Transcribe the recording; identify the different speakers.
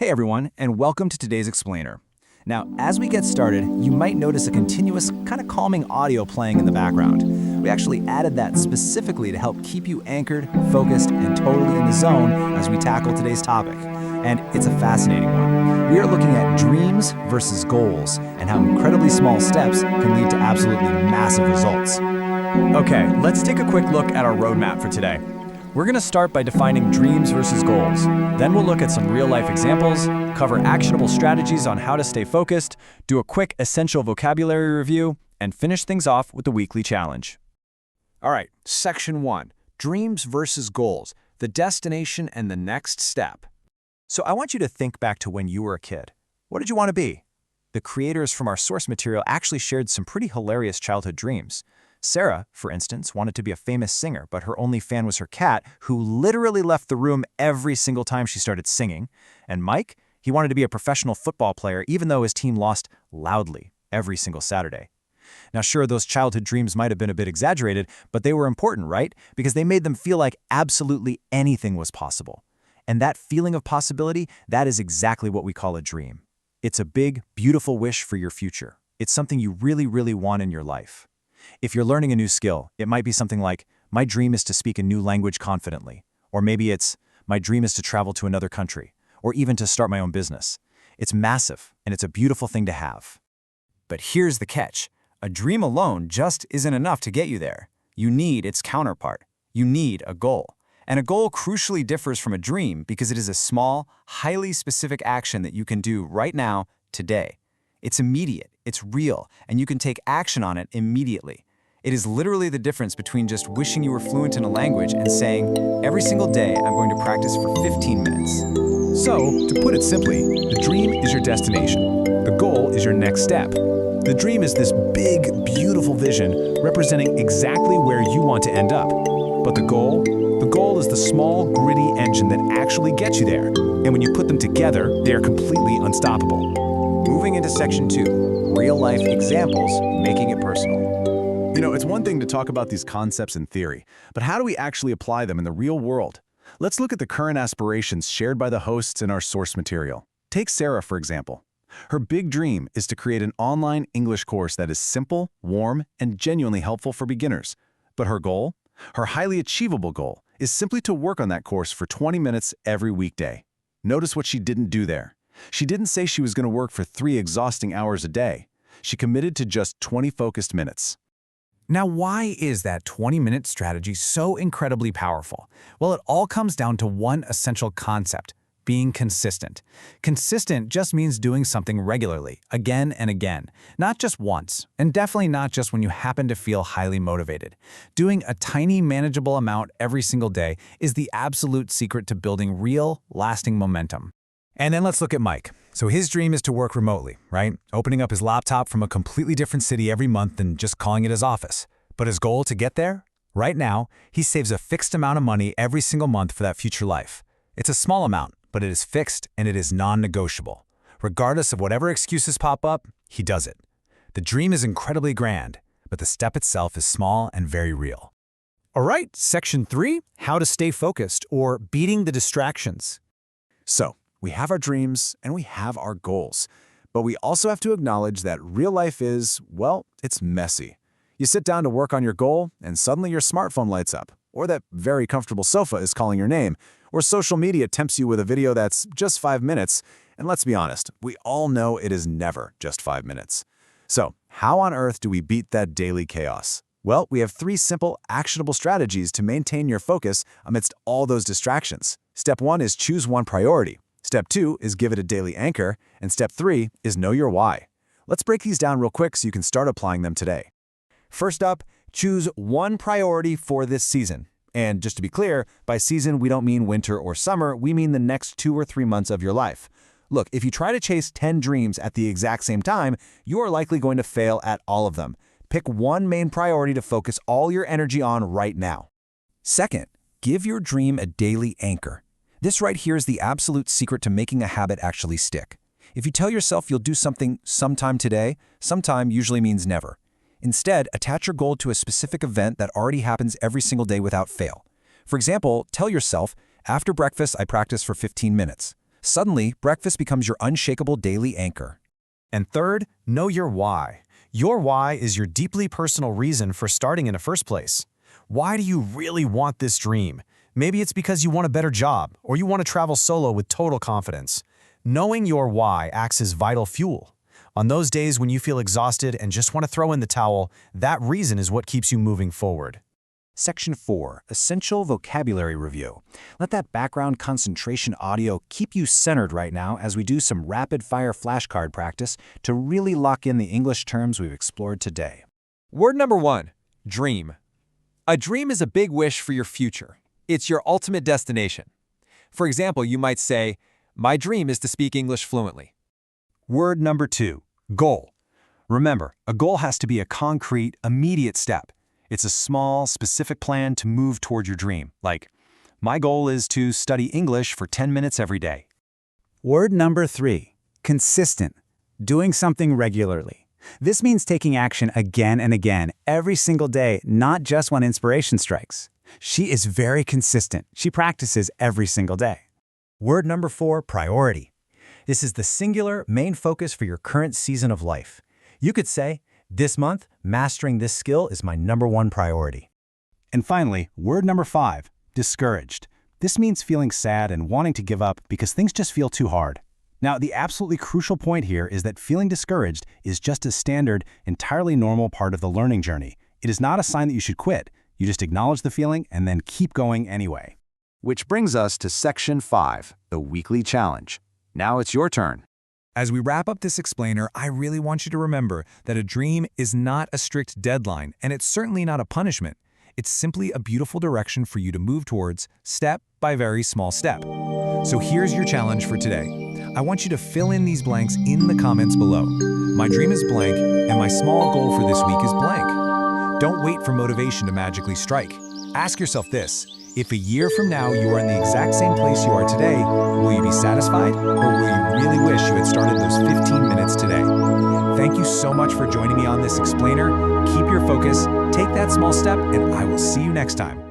Speaker 1: Hey everyone, and welcome to today's explainer. Now, as we get started, you might notice a continuous, kind of calming audio playing in the background. We actually added that specifically to help keep you anchored, focused, and totally in the zone as we tackle today's topic. And it's a fascinating one. We are looking at dreams versus goals, and how incredibly small steps can lead to absolutely massive results. Okay, let's take a quick look at our roadmap for today. We're going to start by defining dreams versus goals. Then we'll look at some real-life examples, cover actionable strategies on how to stay focused, do a quick essential vocabulary review, and finish things off with the weekly challenge. All right, Section 1, Dreams versus Goals, the destination and the next step. So I want you to think back to when you were a kid. What did you want to be? The creators from our source material actually shared some pretty hilarious childhood dreams. Sarah, for instance, wanted to be a famous singer, but her only fan was her cat, who literally left the room every single time she started singing. And Mike, he wanted to be a professional football player, even though his team lost loudly every single Saturday. Now, sure, those childhood dreams might have been a bit exaggerated, but they were important, right? Because they made them feel like absolutely anything was possible. And that feeling of possibility, that is exactly what we call a dream. It's a big, beautiful wish for your future. It's something you really, really want in your life. If you're learning a new skill, it might be something like, my dream is to speak a new language confidently. Or maybe it's, my dream is to travel to another country. Or even to start my own business. It's massive, and it's a beautiful thing to have. But here's the catch. A dream alone just isn't enough to get you there. You need its counterpart. You need a goal. And a goal crucially differs from a dream because it is a small, highly specific action that you can do right now, today. It's immediate, it's real, and you can take action on it immediately. It is literally the difference between just wishing you were fluent in a language and saying, every single day I'm going to practice for 15 minutes.
Speaker 2: So, to put it simply, the dream is your destination. The goal is your next step. The dream is this big, beautiful vision representing exactly where you want to end up. But the goal is the small, gritty engine that actually gets you there. And when you put them together, they are completely unstoppable.
Speaker 1: Moving into Section 2, real-life examples, making it personal.
Speaker 2: You know, it's one thing to talk about these concepts in theory, but how do we actually apply them in the real world? Let's look at the current aspirations shared by the hosts in our source material. Take Sarah, for example. Her big dream is to create an online English course that is simple, warm, and genuinely helpful for beginners. But her goal? Her highly achievable goal is simply to work on that course for 20 minutes every weekday. Notice what she didn't do there. She didn't say she was going to work for 3 exhausting hours a day. She committed to just 20 focused minutes.
Speaker 3: Now, why is that 20-minute strategy so incredibly powerful? Well, it all comes down to one essential concept: being consistent. Consistent just means doing something regularly, again and again, not just once, and definitely not just when you happen to feel highly motivated. Doing a tiny, manageable amount every single day is the absolute secret to building real, lasting momentum. And then let's look at Mike. So his dream is to work remotely, right? Opening up his laptop from a completely different city every month and just calling it his office. But his goal to get there? Right now, he saves a fixed amount of money every single month for that future life. It's a small amount, but it is fixed and it is non-negotiable. Regardless of whatever excuses pop up, he does it. The dream is incredibly grand, but the step itself is small and very real. All right, Section 3, how to stay focused, or beating the distractions.
Speaker 2: So, we have our dreams and we have our goals, but we also have to acknowledge that real life is, well, it's messy. You sit down to work on your goal and suddenly your smartphone lights up, or that very comfortable sofa is calling your name, or social media tempts you with a video that's just 5 minutes, and let's be honest, we all know it is never just 5 minutes. So, how on earth do we beat that daily chaos? Well, we have 3 simple, actionable strategies to maintain your focus amidst all those distractions. Step 1 is choose one priority. Step 2 is give it a daily anchor, and Step 3 is know your why. Let's break these down real quick so you can start applying them today.
Speaker 1: First up, choose one priority for this season. And just to be clear, by season we don't mean winter or summer, we mean the next 2 or 3 months of your life. Look, if you try to chase 10 dreams at the exact same time, you are likely going to fail at all of them. Pick one main priority to focus all your energy on right now. Second, give your dream a daily anchor. This right here is the absolute secret to making a habit actually stick. If you tell yourself you'll do something sometime today, sometime usually means never. Instead, attach your goal to a specific event that already happens every single day without fail. For example, tell yourself, after breakfast I practice for 15 minutes.
Speaker 2: Suddenly, breakfast becomes your unshakable daily anchor.
Speaker 3: And third, know your why. Your why is your deeply personal reason for starting in the first place. Why do you really want this dream? Maybe it's because you want a better job, or you want to travel solo with total confidence. Knowing your why acts as vital fuel. On those days when you feel exhausted and just want to throw in the towel, that reason is what keeps you moving forward.
Speaker 2: Section 4, Essential Vocabulary Review. Let that background concentration audio keep you centered right now as we do some rapid-fire flashcard practice to really lock in the English terms we've explored today.
Speaker 4: Word number 1, dream. A dream is a big wish for your future. It's your ultimate destination. For example, you might say, "My dream is to speak English fluently."
Speaker 1: Word number 2, goal. Remember, a goal has to be a concrete, immediate step. It's a small, specific plan to move toward your dream, like, my goal is to study English for 10 minutes every day.
Speaker 5: Word number 3, consistent, doing something regularly. This means taking action again and again, every single day, not just when inspiration strikes. She is very consistent. She practices every single day.
Speaker 1: Word number 4, priority. This is the singular main focus for your current season of life. You could say, this month, mastering this skill is my #1 priority. And finally, word number 5, discouraged. This means feeling sad and wanting to give up because things just feel too hard. Now, the absolutely crucial point here is that feeling discouraged is just a standard, entirely normal part of the learning journey. It is not a sign that you should quit. You just acknowledge the feeling and then keep going anyway.
Speaker 2: Which brings us to Section 5, the Weekly Challenge. Now it's your turn.
Speaker 3: As we wrap up this explainer, I really want you to remember that a dream is not a strict deadline, and it's certainly not a punishment. It's simply a beautiful direction for you to move towards, step by very small step. So here's your challenge for today. I want you to fill in these blanks in the comments below. My dream is blank, and my small goal for this week is blank. Don't wait for motivation to magically strike. Ask yourself this: if a year from now you are in the exact same place you are today, will you be satisfied, or will you really wish you had started those 15 minutes today? Thank you so much for joining me on this explainer. Keep your focus, take that small step, and I will see you next time.